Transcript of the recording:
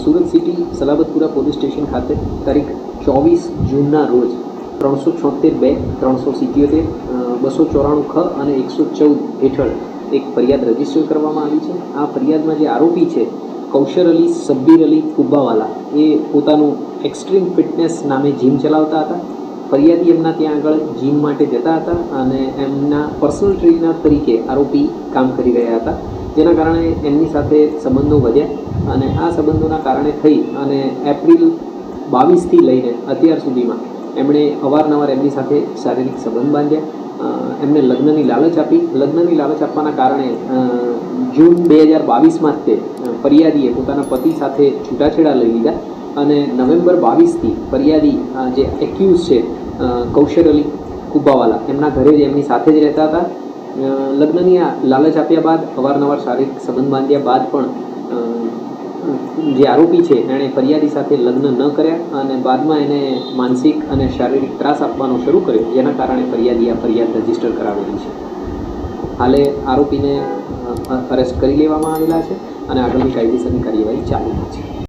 Surat city Salabatpura police station ખાતે તારીખ 24 જૂનના રોજ 376(2), 377, 294 ખ અને 114 હેઠળ એક ફરિયાદ રજીસ્ટર કરવામાં આવી છે। આ ફરિયાદમાં જે આરોપી છે કૌશર અલી સબ્બીર અલી કુબ્બાવાલા, એ પોતાનું એક્સ્ટ્રીમ ફિટનેસ નામે જીમ ચલાવતા હતા। ફરિયાદી એમના ત્યાં આગળ જીમ માટે જતા હતા અને એમના પર્સનલ ટ્રેનર તરીકે આરોપી કામ કરી રહ્યા હતા, જેના કારણે એમની સાથે સંબંધો વધ્યા અને આ સંબંધોના કારણે થઈ અને એપ્રિલ 22થી લઈને અત્યાર સુધીમાં એમણે અવારનવાર એમની સાથે શારીરિક સંબંધ બાંધ્યા। એમને લગ્નની લાલચ આપી। લગ્નની લાલચ આપવાના કારણે જૂન 2022માં જ તે ફરિયાદીએ પોતાના પતિ સાથે છૂટાછેડા લઈ લીધા અને નવેમ્બર 22થી ફરિયાદી જે એક્યુઝ છે કૌશર અલી કુબ્બાવાલા, એમના ઘરે જ એમની સાથે જ રહેતા હતા। લગ્નની લાલચ આપ્યા બાદ, અવારનવાર શારીરિક સંબંધ બાંધ્યા બાદ પણ જે આરોપી છે એણે ફરિયાદી સાથે લગ્ન ન કર્યા અને બાદમાં એને માનસિક અને શારીરિક ત્રાસ આપવાનો શરૂ કર્યો, જેના કારણે ફરિયાદી આ ફરિયાદ રજીસ્ટર કરાવેલી છે। હાલે આરોપીને અરેસ્ટ કરી લેવામાં આવેલા છે અને આગળની કાયદેસરની કાર્યવાહી ચાલુ છે।